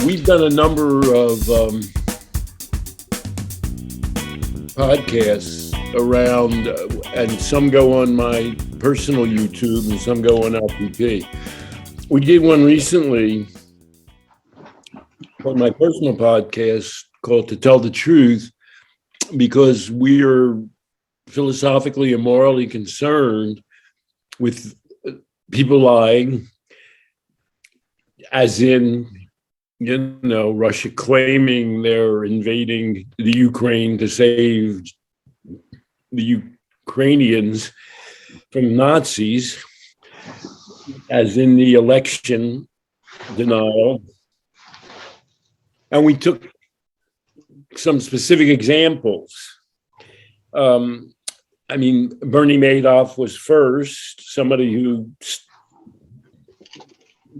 We've done a number of podcasts around, and some go on my personal YouTube and some go on LPP. We did one recently on my personal podcast called To Tell the Truth, because we are philosophically and morally concerned with people lying, as in, Russia claiming they're invading the Ukraine to save the Ukrainians from Nazis, as in the election denial. And we took some specific examples. Bernie Madoff was first, somebody who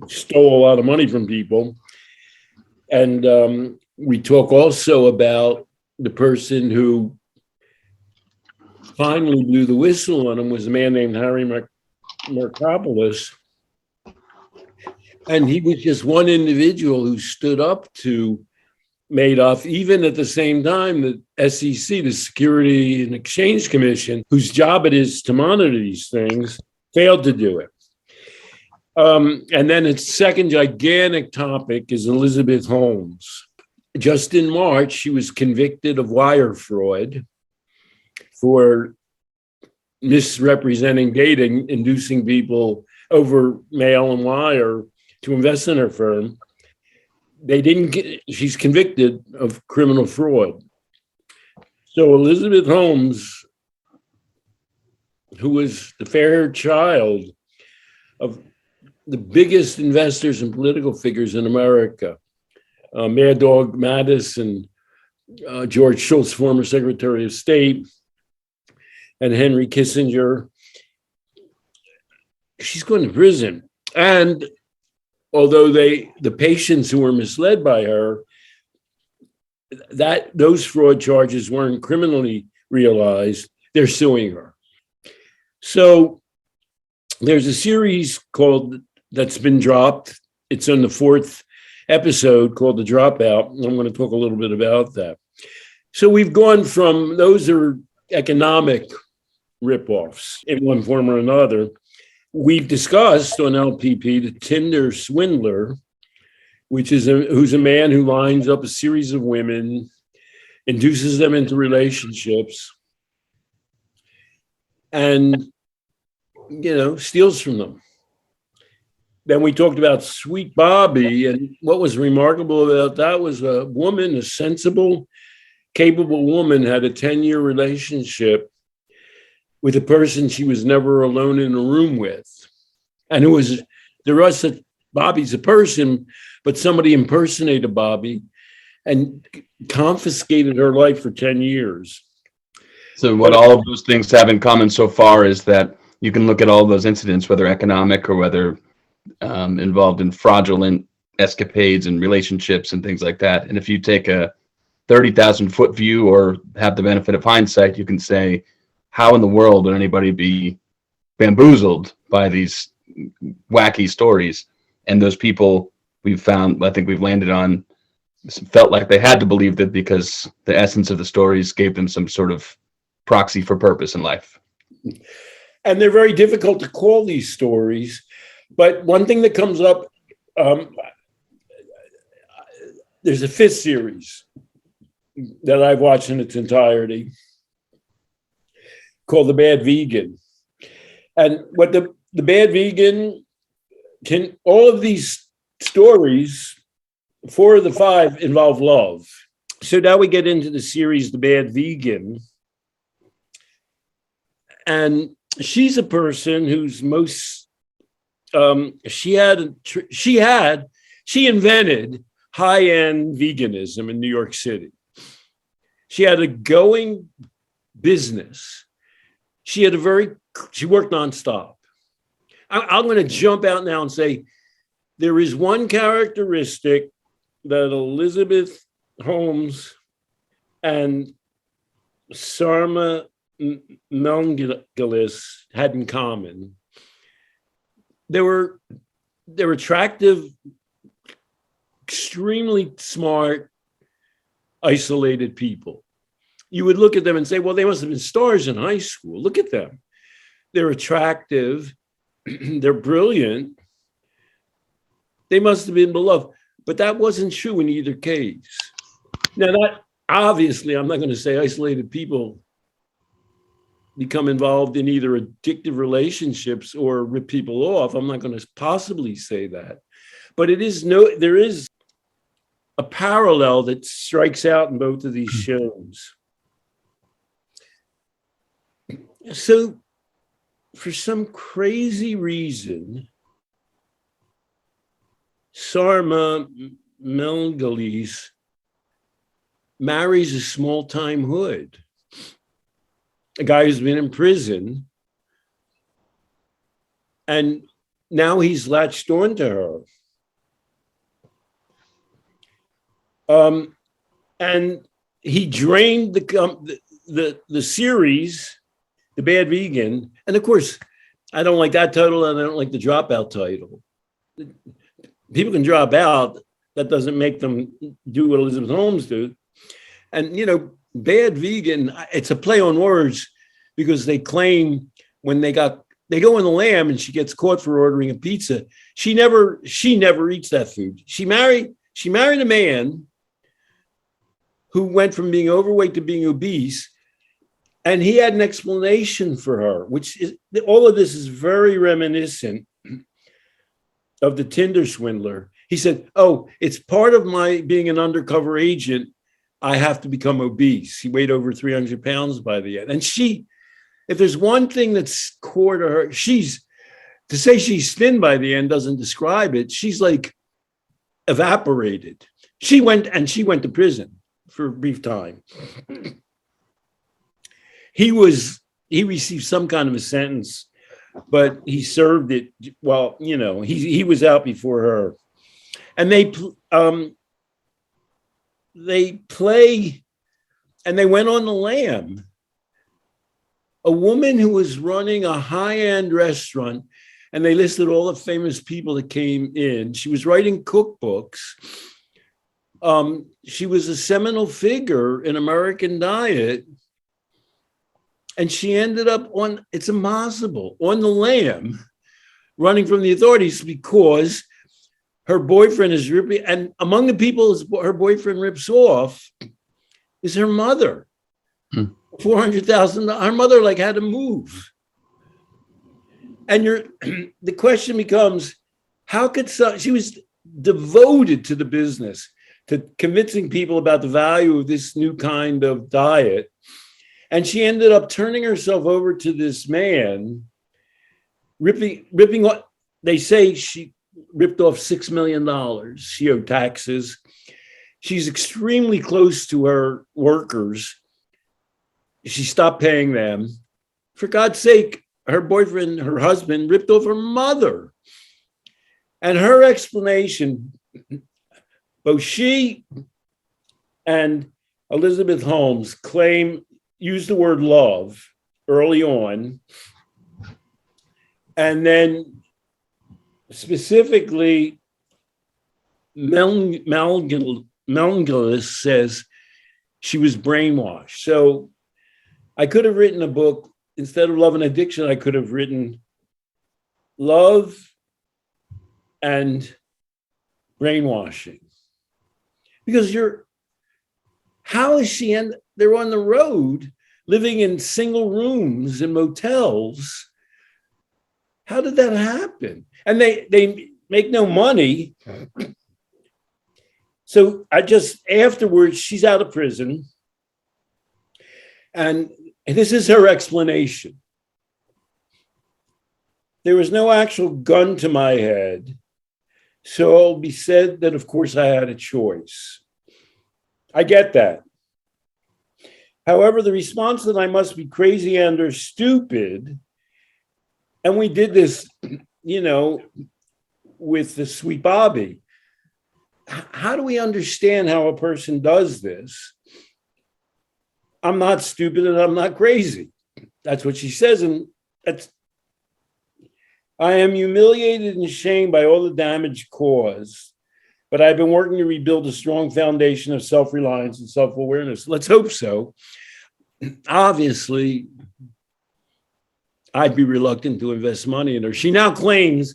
stole a lot of money from people. And we talk also about the person who finally blew the whistle on him was a man named Harry Markopolos. And he was just one individual who stood up to Madoff, even at the same time that SEC, the Security and Exchange Commission, whose job it is to monitor these things, failed to do it. And then its second gigantic topic is Elizabeth Holmes. Just in March, she was convicted of wire fraud for misrepresenting data, inducing people over mail and wire to invest in her firm. She's convicted of criminal fraud. So Elizabeth Holmes, who was the fair child of the biggest investors and political figures in America, Mad Dog Mattis and George Shultz, former Secretary of State, and Henry Kissinger, she's going to prison. And although the patients who were misled by her, those fraud charges weren't criminally realized, they're suing her. So there's a series that's been dropped. It's on the 4th episode called The Dropout. And I'm going to talk a little bit about that. So we've gone from, those are economic ripoffs in one form or another. We've discussed on LPP the Tinder swindler, who's a man who lines up a series of women, induces them into relationships, and steals from them. Then we talked about Sweet Bobby, and what was remarkable about that was a sensible, capable woman, had a 10-year relationship with a person she was never alone in a room with. And Bobby's a person, but somebody impersonated Bobby and confiscated her life for 10 years. So what all of those things have in common so far is that you can look at all those incidents, whether economic or whether involved in fraudulent escapades and relationships and things like that. And if you take a 30,000 foot view or have the benefit of hindsight, you can say, how in the world would anybody be bamboozled by these wacky stories? And those people we've found, I think we've landed on, felt like they had to believe that because the essence of the stories gave them some sort of proxy for purpose in life. And they're very difficult to call these stories. But one thing that comes up, there's a 5th series that I've watched in its entirety called The Bad Vegan. And what the Bad Vegan all of these stories, 4 of the 5 involve love. So now we get into the series The Bad Vegan. And she's a person who's she invented high-end veganism in New York City. She had a going business. She worked nonstop. I'm going to jump out now and say there is one characteristic that Elizabeth Holmes and Sarma Melngailis had in common. They were attractive extremely smart, isolated people. You would look at them and say, well, they must have been stars in high school. Look at them. They're attractive. They're brilliant. They must have been beloved. But that wasn't true in either case. Now, that obviously, I'm not going to say isolated people become involved in either addictive relationships or rip people off. I'm not going to possibly say that. But there is a parallel that strikes out in both of these shows. So, for some crazy reason, Sarma Melngailis marries a small-time hood, a guy who's been in prison, and now he's latched on to her. And he drained the series, The Bad Vegan, and of course, I don't like that title, and I don't like the dropout title. People can drop out. That doesn't make them do what Elizabeth Holmes do. And, Bad Vegan, it's a play on words because they claim when they go on the lam and she gets caught for ordering a pizza, she never eats that food. She married a man who went from being overweight to being obese, and he had an explanation for her, which is, all of this is very reminiscent of the Tinder swindler. He said, oh, it's part of my being an undercover agent. I have to become obese. He weighed over 300 pounds by the end. And if there's one thing that's core to her, to say she's thin by the end doesn't describe it. She's like evaporated. She went to prison for a brief time. He received some kind of a sentence, but he served it. Well, he was out before her. And they play, and they went on the lam. A woman who was running a high-end restaurant, and they listed all the famous people that came in. She was writing cookbooks. She was a seminal figure in American diet. And she ended up it's impossible, on the lam, running from the authorities because her boyfriend is ripping, and among the people her boyfriend rips off is her mother. $400,000. Her mother had to move. And the question becomes, how could she was devoted to the business, to convincing people about the value of this new kind of diet. And she ended up turning herself over to this man, ripping off, they say she ripped off $6 million. She owed taxes. She's extremely close to her workers. She stopped paying them. For God's sake, her boyfriend, her husband, ripped off her mother. And her explanation, both she and Elizabeth Holmes use the word love early on. And then specifically, Melngailis says she was brainwashed. So I could have written a book, instead of Love and Addiction, I could have written Love and Brainwashing. Because how is she they're on the road living in single rooms in motels. How did that happen? And they make no money. So afterwards, she's out of prison. And this is her explanation. There was no actual gun to my head. So it'll be said that, of course, I had a choice. I get that. However, the response that I must be crazy and or stupid, and we did this, with the Sweet Bobby. How do we understand how a person does this? I'm not stupid and I'm not crazy. That's what she says. And I am humiliated and shamed by all the damage caused but I've been working to rebuild a strong foundation of self-reliance and self-awareness. Let's hope so. Obviously, I'd be reluctant to invest money in her. She now claims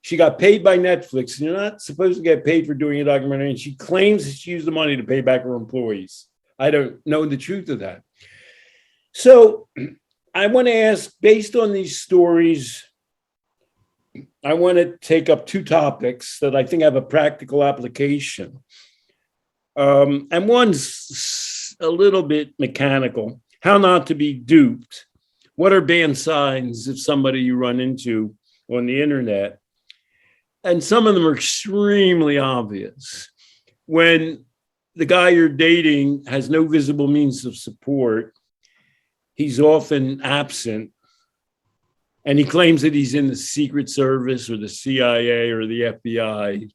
she got paid by Netflix. And you're not supposed to get paid for doing a documentary. And she claims that she used the money to pay back her employees. I don't know the truth of that. So I want to ask, based on these stories, I want to take up two topics that I think have a practical application. And one's a little bit mechanical. How not to be duped. What are banned signs if somebody you run into on the internet? And some of them are extremely obvious. When the guy you're dating has no visible means of support, he's often absent, and he claims that he's in the Secret Service or the CIA or the FBI.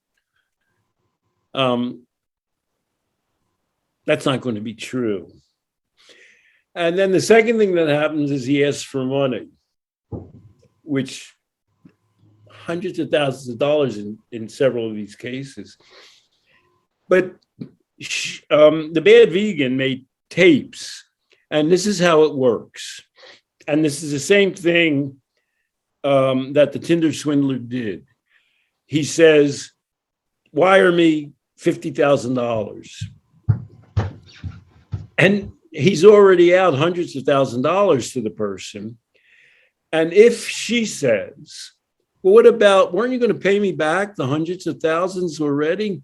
That's not going to be true. And then the second thing that happens is he asks for money, which hundreds of thousands of dollars in several of these cases. But the Bad Vegan made tapes, and this is how it works. And this is the same thing that the Tinder swindler did. He says, wire me $50,000. And he's already out hundreds of thousands of dollars to the person. And if she says, well, what about, weren't you going to pay me back the hundreds of thousands already?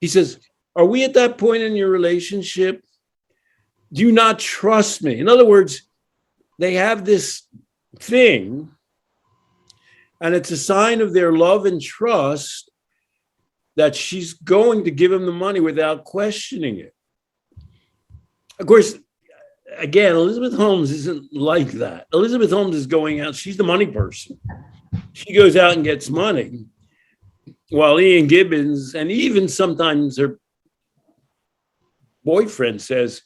He says, are we at that point in your relationship? Do you not trust me? In other words, they have this thing, and it's a sign of their love and trust that she's going to give him the money without questioning it. Of course, again, Elizabeth Holmes isn't like that. Elizabeth Holmes is going out. She's the money person. She goes out and gets money, while Ian Gibbons, and even sometimes her boyfriend, says,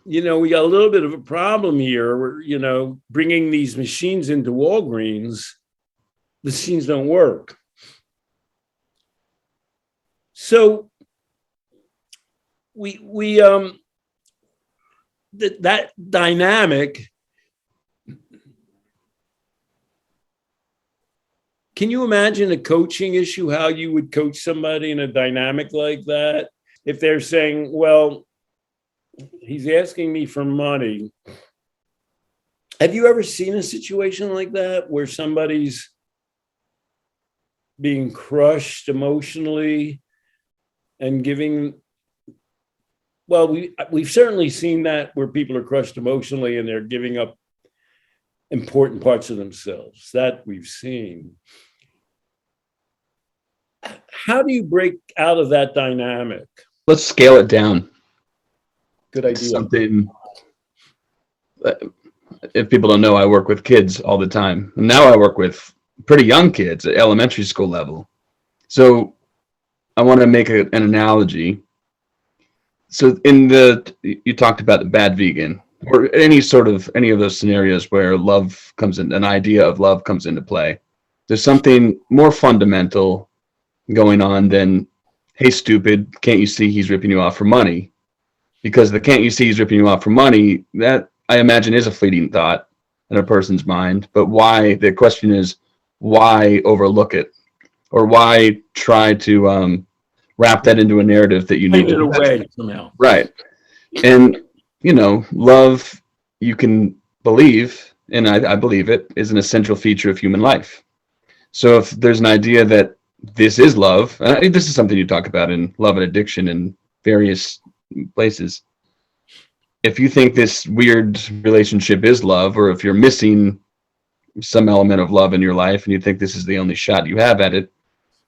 you know, we got a little bit of a problem here. We're, you know, bringing these machines into Walgreens. The machines don't work. So that dynamic. Can you imagine a coaching issue, how you would coach somebody in a dynamic like that? If they're saying, well, he's asking me for money. Have you ever seen a situation like that where somebody's being crushed emotionally and giving? Well, we've certainly seen that where people are crushed emotionally and they're giving up important parts of themselves. That we've seen. How do you break out of that dynamic? Let's scale it down. Good idea. Something, if people don't know, I work with kids all the time. And now I work with pretty young kids at elementary school level. So I want to make an analogy. So you talked about the bad vegan, or any of those scenarios where love comes in, an idea of love comes into play. There's something more fundamental going on than, hey, stupid, can't you see he's ripping you off for money? Because the can't you see he's ripping you off for money, that I imagine is a fleeting thought in a person's mind. But why, the question is, why overlook it? Or why try to wrap that into a narrative that you need to away somehow. Right. And, you know, love, you can believe, and I believe it, is an essential feature of human life. So if there's an idea that this is love, and this is something you talk about in Love and Addiction in various places. If you think this weird relationship is love, or if you're missing some element of love in your life and you think this is the only shot you have at it,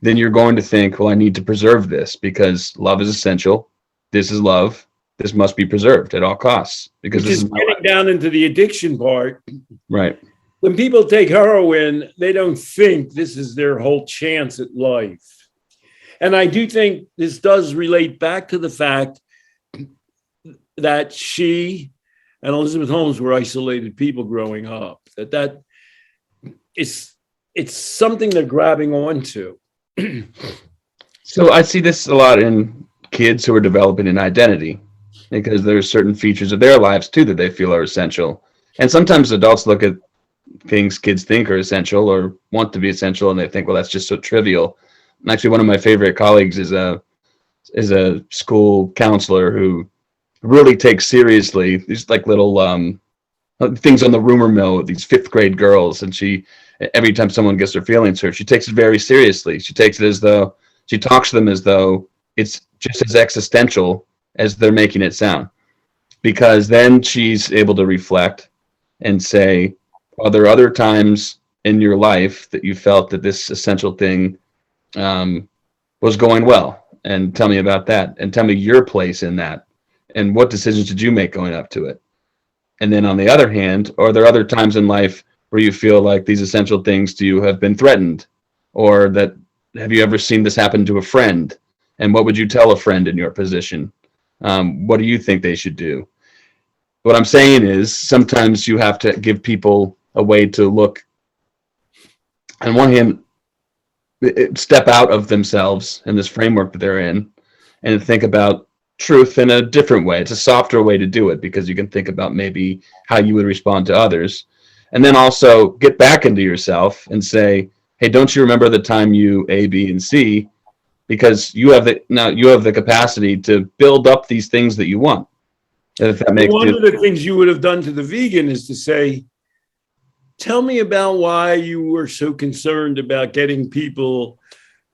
then you're going to think, well, I need to preserve this because love is essential. This is love. This must be preserved at all costs. Because this is getting down into the addiction part. Right. When people take heroin, they don't think this is their whole chance at life. And I do think this does relate back to the fact that she and Elizabeth Holmes were isolated people growing up. It's something they're grabbing onto. So I see this a lot in kids who are developing an identity because there's certain features of their lives too that they feel are essential. And sometimes adults look at things kids think are essential or want to be essential, and they think, well, that's just so trivial. And actually, one of my favorite colleagues is a school counselor who really takes seriously these like little things on the rumor mill with these fifth grade girls, and she every time someone gets their feelings hurt, she takes it very seriously. She takes it as though she talks to them as though it's just as existential as they're making it sound, because then she's able to reflect and say, are there other times in your life that you felt that this essential thing was going well? And tell me about that, and tell me your place in that, and what decisions did you make going up to it? And then on the other hand, are there other times in life where you feel like these essential things to you have been threatened? Or that have you ever seen this happen to a friend? And what would you tell a friend in your position? What do you think they should do? What I'm saying is sometimes you have to give people a way to look, on one hand, step out of themselves in this framework that they're in and think about truth in a different way. It's a softer way to do it because you can think about maybe how you would respond to others. And then also get back into yourself and say, hey, don't you remember the time you A, B, and C? Because you have the capacity to build up these things that you want. If that makes One of the things you would have done to the vegan is to say, tell me about why you were so concerned about getting people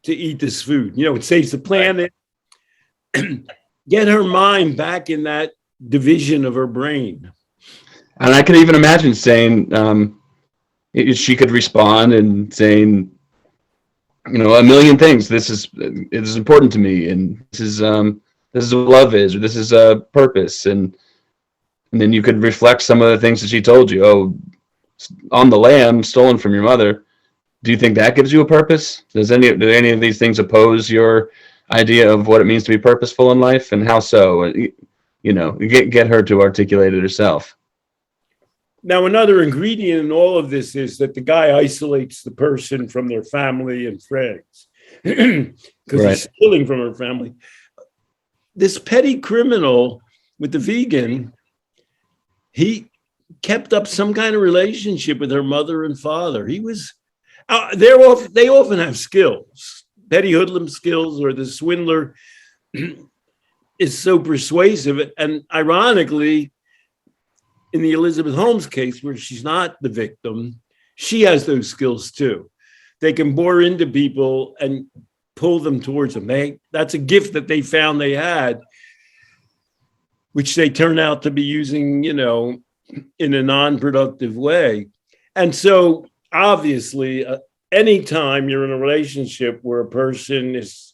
to eat this food. It saves the planet. Get her mind back in that division of her brain. And I can even imagine saying, she could respond and saying, a million things. It is important to me, and this is what love is, or this is a purpose, and then you could reflect some of the things that she told you. Oh, on the lamb stolen from your mother. Do you think that gives you a purpose? Do any of these things oppose your idea of what it means to be purposeful in life, and how so? Get her to articulate it herself. Now, another ingredient in all of this is that the guy isolates the person from their family and friends because he's stealing from her family. This petty criminal with the vegan, he kept up some kind of relationship with her mother and father. He was, they often have skills, petty hoodlum skills, or the swindler is so persuasive. And ironically, in the Elizabeth Holmes case, where she's not the victim, she has those skills too. They can bore into people and pull them towards them. That's a gift that they found they had, which they turn out to be using, in a non-productive way. And so obviously, anytime you're in a relationship where a person is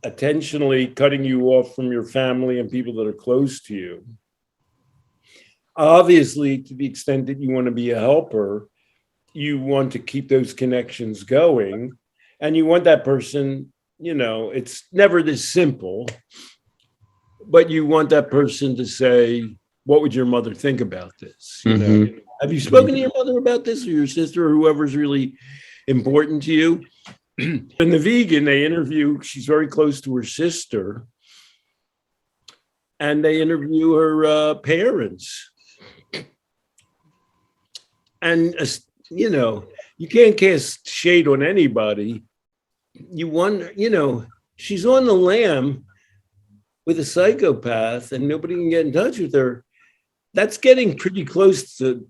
intentionally cutting you off from your family and people that are close to you, obviously, to the extent that you want to be a helper, you want to keep those connections going, and you want that person, it's never this simple, but you want that person to say, what would your mother think about this? Have you spoken to your mother about this, or your sister, or whoever's really important to you? In the vegan, they interview, she's very close to her sister, and they interview her parents. And, you can't cast shade on anybody. You wonder, she's on the lam with a psychopath and nobody can get in touch with her. That's getting pretty close to,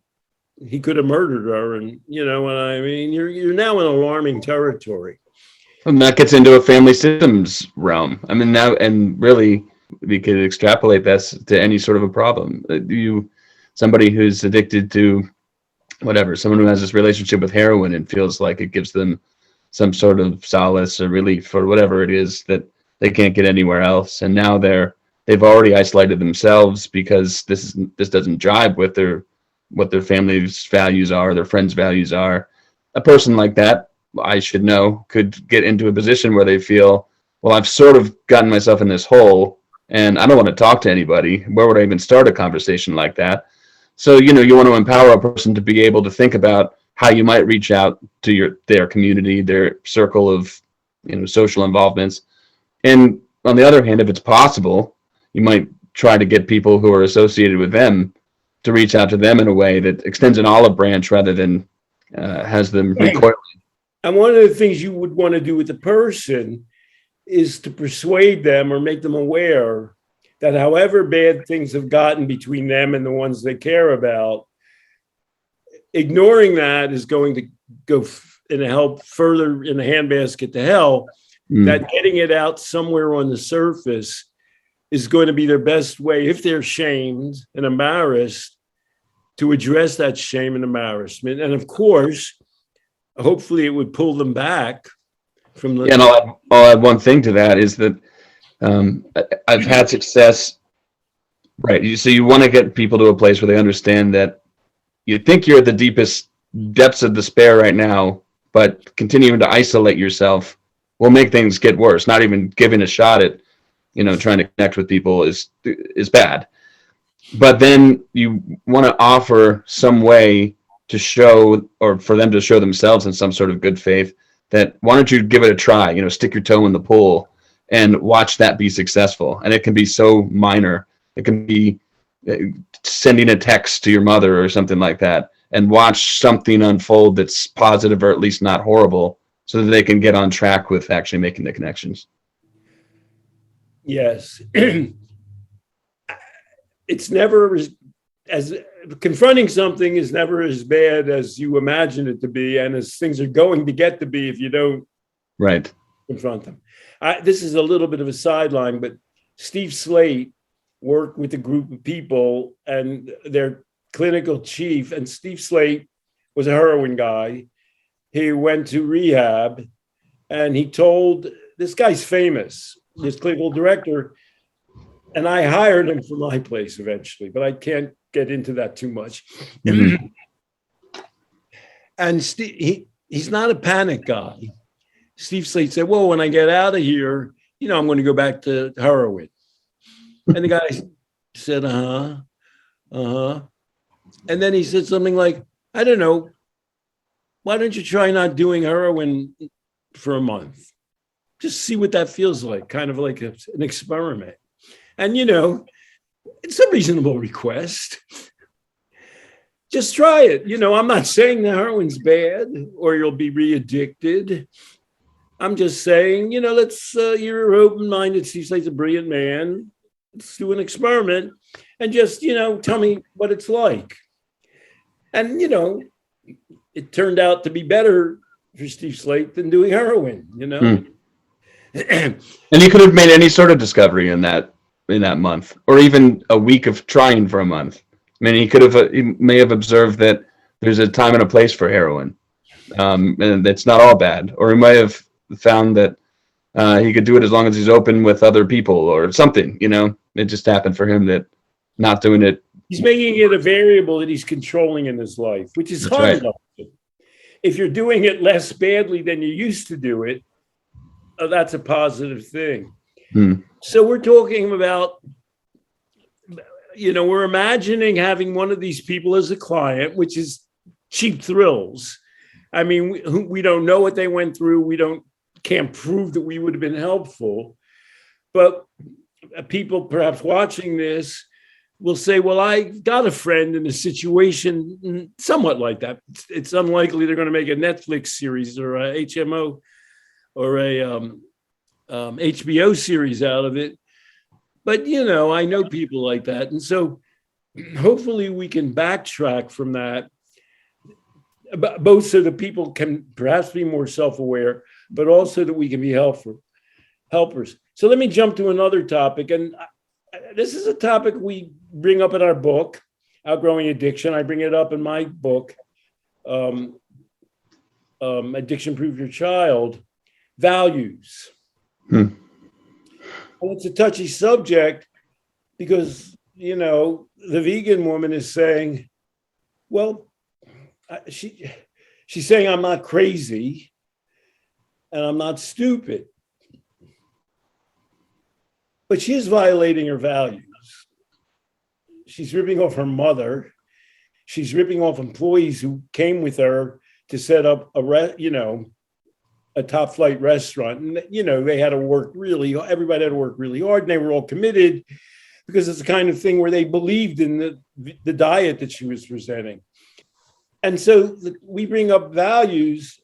he could have murdered her. And you know what I mean? You're now in alarming territory. And that gets into a family systems realm. I mean, now, and really, we could extrapolate this to any sort of a problem. Somebody who's addicted to whatever, someone who has this relationship with heroin and feels like it gives them some sort of solace or relief or whatever it is that they can't get anywhere else. And now they've already isolated themselves because this doesn't jive with what their family's values are, their friends' values are. A person like that, I should know, could get into a position where they feel, well, I've sort of gotten myself in this hole and I don't want to talk to anybody. Where would I even start a conversation like that? So, you want to empower a person to be able to think about how you might reach out to their community, their circle of, social involvements, And on the other hand, if it's possible, you might try to get people who are associated with them to reach out to them in a way that extends an olive branch rather than has them recoil. And one of the things you would want to do with the person is to persuade them or make them aware that however bad things have gotten between them and the ones they care about, ignoring that is going to go and help further in the handbasket to hell. That getting it out somewhere on the surface is going to be their best way, if they're shamed and embarrassed, to address that shame and embarrassment. And of course, hopefully it would pull them back from the. Yeah, and I'll add one thing to that is that I've had success. Right. So you want to get people to a place where they understand that you think you're at the deepest depths of despair right now, but continuing to isolate yourself will make things get worse. Not even giving a shot at, trying to connect with people is bad. But then you want to offer some way to show, or for them to show themselves in some sort of good faith, that why don't you give it a try, stick your toe in the pool and watch that be successful. And it can be so minor. It can be sending a text to your mother or something like that, and watch something unfold that's positive or at least not horrible, so that they can get on track with actually making the connections. Yes. It's never as confronting something is never as bad as you imagine it to be, and as things are going to get to be if you don't confront them. This is a little bit of a sideline, but Steve Slate worked with a group of people and their clinical chief, and Steve Slate was a heroin guy. He went to rehab, and he told, this guy's famous, this clinical director, and I hired him for my place eventually, but I can't get into that too much. Mm-hmm. And he's not a panic guy. Steve Slate said, well, when I get out of here, I'm going to go back to heroin. And the guy said, and then he said something like, I don't know, why don't you try not doing heroin for a month? Just see what that feels like, kind of like an experiment. And, it's a reasonable request. Just try it. I'm not saying the heroin's bad or you'll be re-addicted. I'm just saying, you're open-minded. Steve Slate's a brilliant man. Let's do an experiment and just, tell me what it's like. And, it turned out to be better for Steve Slate than doing heroin, And you could have made any sort of discovery in that month, or even a week of trying for a month. I mean, he may have observed that there's a time and a place for heroin, and it's not all bad. Or he might have found that he could do it as long as he's open with other people or something. It just happened for him that not doing it. He's making it a variable that he's controlling in his life, which is hard. Right. If you're doing it less badly than you used to do it, that's a positive thing. So we're talking about, we're imagining having one of these people as a client, which is cheap thrills. I mean, we don't know what they went through. Can't prove that we would have been helpful, but people perhaps watching this will say, well, I got a friend in a situation somewhat like that. It's unlikely they're going to make a Netflix series or a HMO or a HBO series out of it. But, I know people like that. And so hopefully we can backtrack from that, both so that people can perhaps be more self-aware, but also that we can be helpers. So let me jump to another topic. And this is a topic we bring up in our book, Outgrowing Addiction. I bring it up in my book, Addiction Proof Your Child, values. And it's a touchy subject because, the vegan woman is saying, well, she's saying I'm not crazy and I'm not stupid. But she is violating her values. She's ripping off her mother. She's ripping off employees who came with her to set up a a top flight restaurant. And, they had to work everybody had to work really hard, and they were all committed because it's the kind of thing where they believed in the diet that she was presenting. And so we bring up values.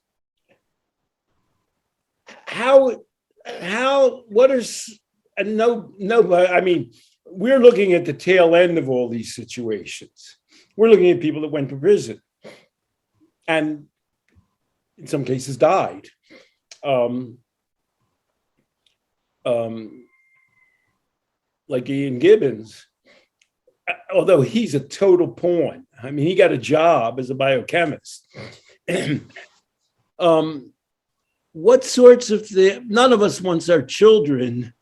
We're looking at the tail end of all these situations. We're looking at people that went to prison and in some cases died. Like Ian Gibbons, although he's a total pawn. I mean, he got a job as a biochemist. What sorts of none of us wants our children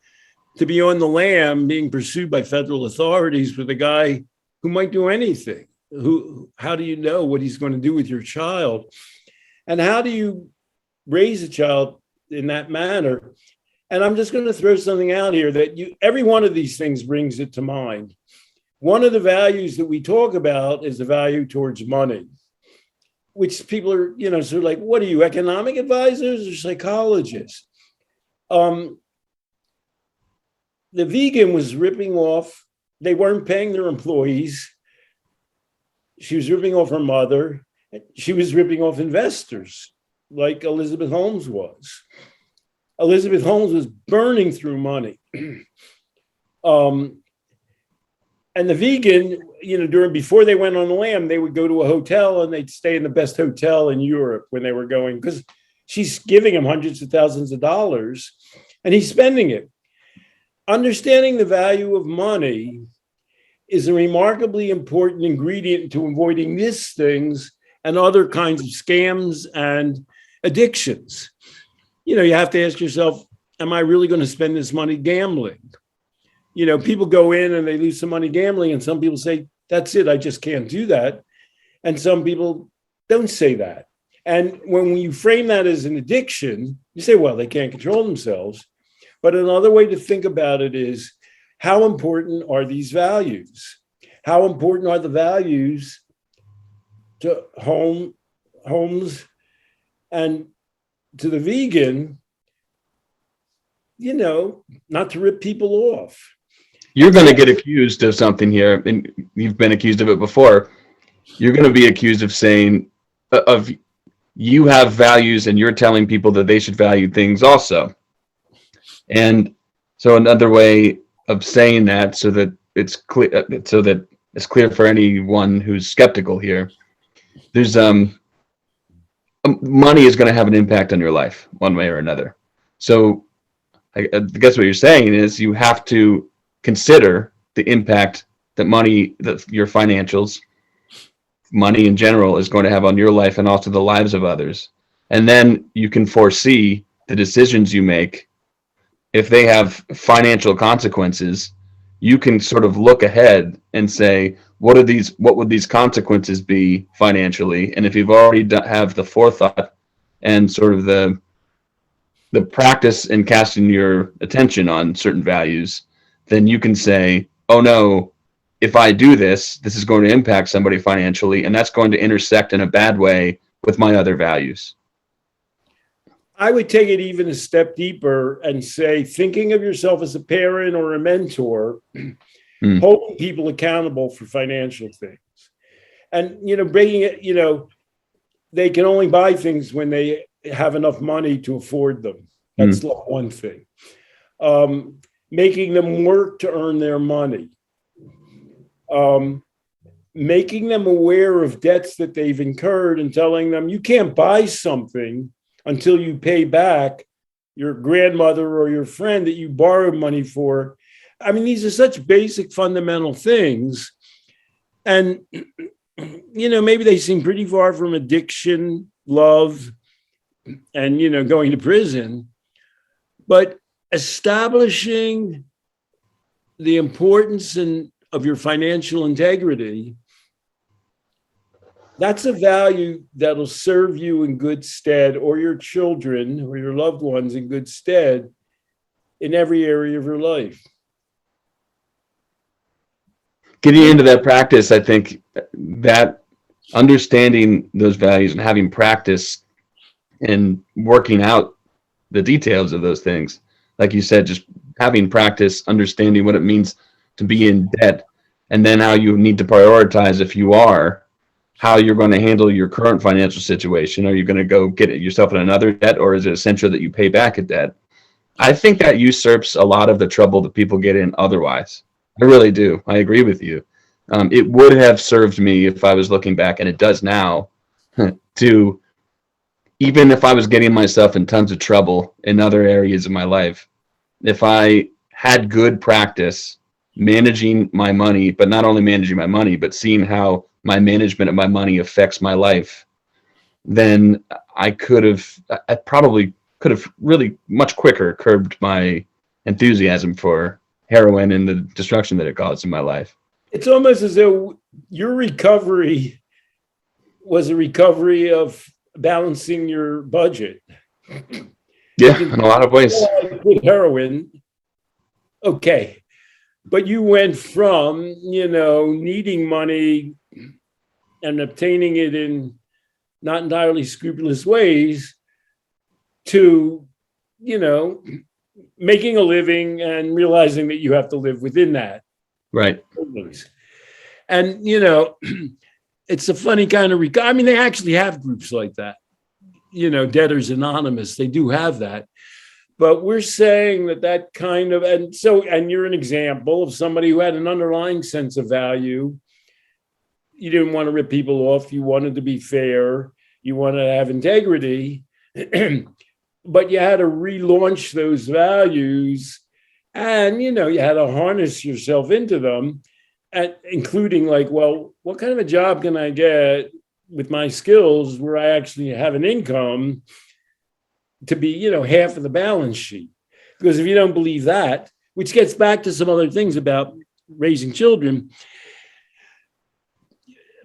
to be on the lam being pursued by federal authorities with a guy who might do anything. How do you know what he's going to do with your child? And how do you raise a child in that manner? And I'm just going to throw something out here that every one of these things brings it to mind. One of the values that we talk about is the value towards money, which people are, sort of like, what are you, economic advisors or psychologists? The vegan was ripping off, they weren't paying their employees. She was ripping off her mother. She was ripping off investors like Elizabeth Holmes was. Elizabeth Holmes was burning through money. And the vegan, before they went on the lam, they would go to a hotel and they'd stay in the best hotel in Europe when they were going, because she's giving him hundreds of thousands of dollars and he's spending it. Understanding the value of money is a remarkably important ingredient to avoiding these things and other kinds of scams and addictions. You have to ask yourself, am I really going to spend this money gambling? People go in and they lose some money gambling, and some people say, that's it, I just can't do that. And some people don't say that. And when you frame that as an addiction, you say, well, they can't control themselves. But another way to think about it is, how important are these values? How important are the values to homes and to the vegan, not to rip people off. You're going to get accused of something here, and you've been accused of it before. You're going to be accused of saying, you have values and you're telling people that they should value things also. And so another way of saying that, so that it's clear for anyone who's skeptical here, there's money is going to have an impact on your life one way or another. So I guess what you're saying is you have to consider the impact that your financials, money in general, is going to have on your life and also the lives of others. And then you can foresee the decisions you make. If they have financial consequences, you can sort of look ahead and say, what would these consequences be financially? And if you've already have the forethought and sort of the practice in casting your attention on certain values, then you can say, oh no, if I do this, this is going to impact somebody financially, and that's going to intersect in a bad way with my other values. I would take it even a step deeper and say, thinking of yourself as a parent or a mentor, holding people accountable for financial things. And, bringing it, they can only buy things when they have enough money to afford them. That's one thing. Making them work to earn their money. Making them aware of debts that they've incurred and telling them, you can't buy something until you pay back your grandmother or your friend that you borrowed money for. I mean, these are such basic fundamental things. And, maybe they seem pretty far from addiction, love, and, going to prison. But establishing the importance of your financial integrity, that's a value that'll serve you in good stead, or your children or your loved ones in good stead in every area of your life. Getting into that practice, I think that understanding those values and having practice and working out the details of those things. Like you said, just having practice, understanding what it means to be in debt, and then how you need to prioritize if you are, how you're going to handle your current financial situation. Are you going to go get yourself in another debt, or is it essential that you pay back a debt? I think that usurps a lot of the trouble that people get in otherwise. I really do. I agree with you. It would have served me if I was looking back, and it does now, to, even if I was getting myself in tons of trouble in other areas of my life, if I had good practice managing my money, but not only managing my money, but seeing how my management of my money affects my life, then I probably could have really much quicker curbed my enthusiasm for heroin and the destruction that it caused in my life. It's almost as though your recovery was a recovery of balancing your budget. Yeah, in a lot of ways. With heroin, okay, but you went from, needing money and obtaining it in not entirely scrupulous ways to, making a living and realizing that you have to live within that. Right. And, it's a funny kind of, they actually have groups like that, Debtors Anonymous, they do have that. But we're saying that kind of, and you're an example of somebody who had an underlying sense of value. You didn't want to rip people off. You wanted to be fair. You wanted to have integrity. But you had to relaunch those values, and, you had to harness yourself into them, including like, well, what kind of a job can I get with my skills where I actually have an income to be, half of the balance sheet? Because if you don't believe that, which gets back to some other things about raising children,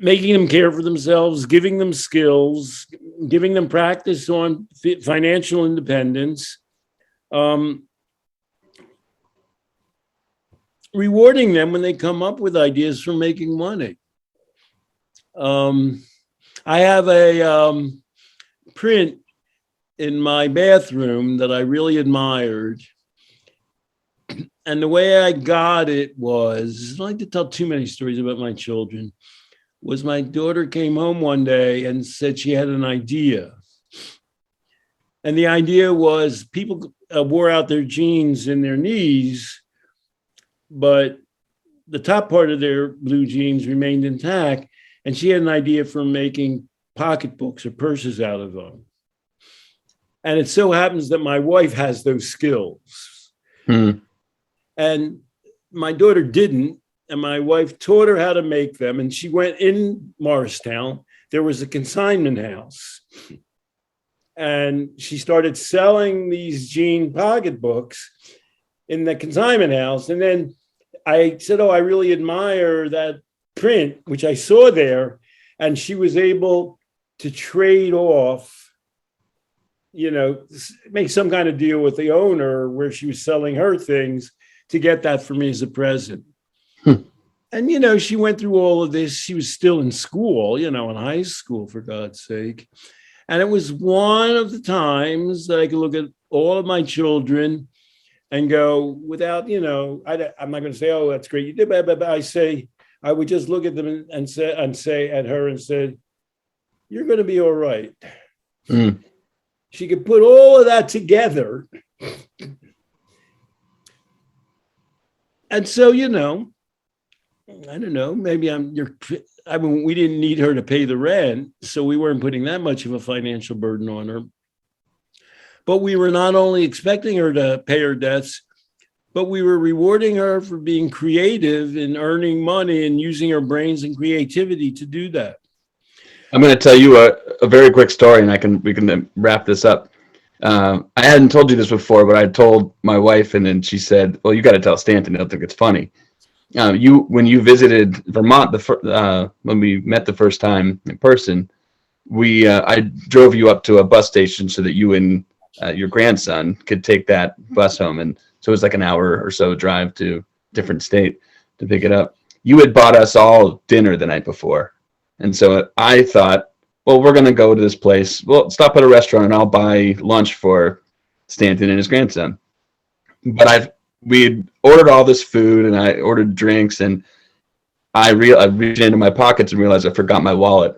making them care for themselves, giving them skills, giving them practice on financial independence, rewarding them when they come up with ideas for making money. I have a print in my bathroom that I really admired. And the way I got it was, I don't like to tell too many stories about my children, was my daughter came home one day and said she had an idea. And the idea was people wore out their jeans in their knees, but the top part of their blue jeans remained intact. And she had an idea for making pocketbooks or purses out of them. And it so happens that my wife has those skills. And my daughter didn't. And my wife taught her how to make them. And she went in Morristown. There was a consignment house. And she started selling these jean pocketbooks in the consignment house. And then I said, I really admire that print, which I saw there. And she was able to trade off, make some kind of deal with the owner where she was selling her things to get that for me as a present. And, she went through all of this. She was still in school, in high school, for God's sake. And it was one of the times that I could look at all of my children and go without, I'm not going to say, oh, that's great. You did, but I would just look at them and say at her and said, you're going to be all right. She could put all of that together. And so, I don't know, maybe we didn't need her to pay the rent, so we weren't putting that much of a financial burden on her. But we were not only expecting her to pay her debts, but we were rewarding her for being creative in earning money and using her brains and creativity to do that. I'm going to tell you a very quick story, and we can wrap this up. I hadn't told you this before, but I told my wife, and then she said, well, you got to tell Stanton. He'll think it's funny. When you visited Vermont, when we met the first time in person, I drove you up to a bus station so that you and your grandson could take that bus home. And so it was like an hour or so drive to a different state to pick it up. You had bought us all dinner the night before. And so I thought, well, we're going to go to this place. Well, stop at a restaurant and I'll buy lunch for Stanton and his grandson. But we had ordered all this food, and I ordered drinks, and I reached into my pockets and realized I forgot my wallet.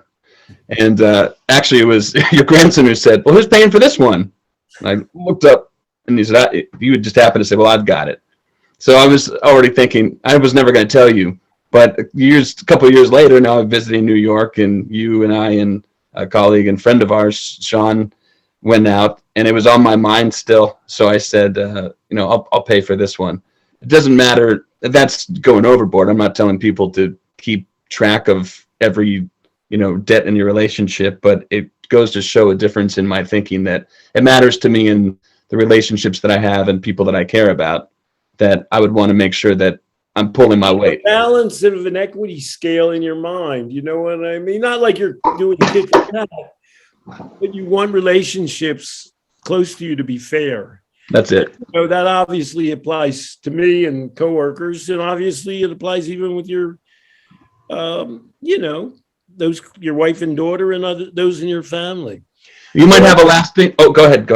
And actually, it was your grandson who said, "Well, who's paying for this one?" And I looked up, and he said, "You would just happen to say, well, I've got it." So I was already thinking I was never going to tell you. But a couple of years later, now I'm visiting New York, and you and I and a colleague and friend of ours, Sean, went out, and it was on my mind still. So I said, I'll pay for this one. It doesn't matter. That's going overboard. I'm not telling people to keep track of every, debt in your relationship, but it goes to show a difference in my thinking that it matters to me in the relationships that I have and people that I care about, that I would want to make sure that I'm pulling my weight. Balance of an equity scale in your mind. You know what I mean? Not like you're doing tit for tat, but you want relationships close to you to be fair. That's it. That obviously applies to me and coworkers, and obviously it applies even with your, those your wife and daughter and those in your family. You might have a last thing. Oh, go ahead.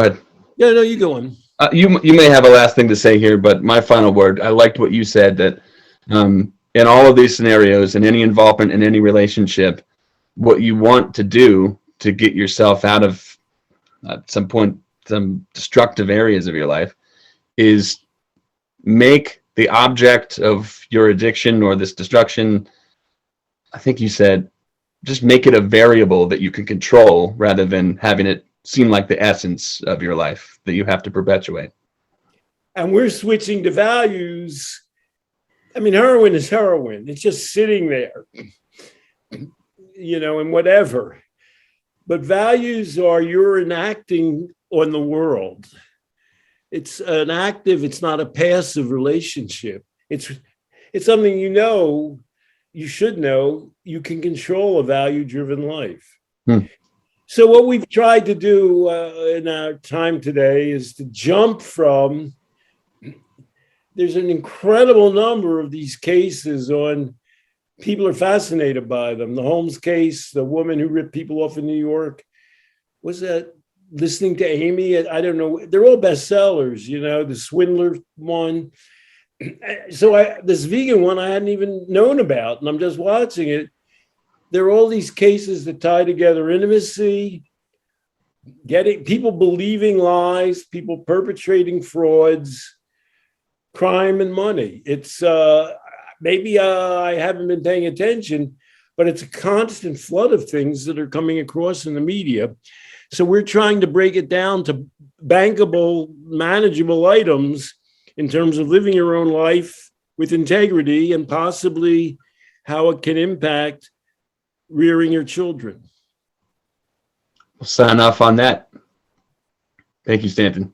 Yeah, no, you go on. You may have a last thing to say here, but my final word. I liked what you said, that in all of these scenarios, in any involvement in any relationship, what you want to do to get yourself out of at some point some destructive areas of your life is make the object of your addiction or this destruction, I think you said, just make it a variable that you can control rather than having it seem like the essence of your life that you have to perpetuate. And we're switching to values. I mean, heroin is heroin. It's just sitting there, and whatever. But values are you're enacting on the world. It's an active, it's not a passive relationship. It's something you should know, you can control a value-driven life. So what we've tried to do in our time today is to jump from, there's an incredible number of these cases on, people are fascinated by them. The Holmes case, the woman who ripped people off in New York, was that Listening to Amy? I don't know. They're all bestsellers, the Swindler one. So this vegan one I hadn't even known about, and I'm just watching it. There are all these cases that tie together intimacy, getting people believing lies, people perpetrating frauds, crime, and money. It's maybe I haven't been paying attention, but it's a constant flood of things that are coming across in the media. So we're trying to break it down to bankable, manageable items in terms of living your own life with integrity and possibly how it can impact rearing your children. We'll sign off on that. Thank you, Stanton.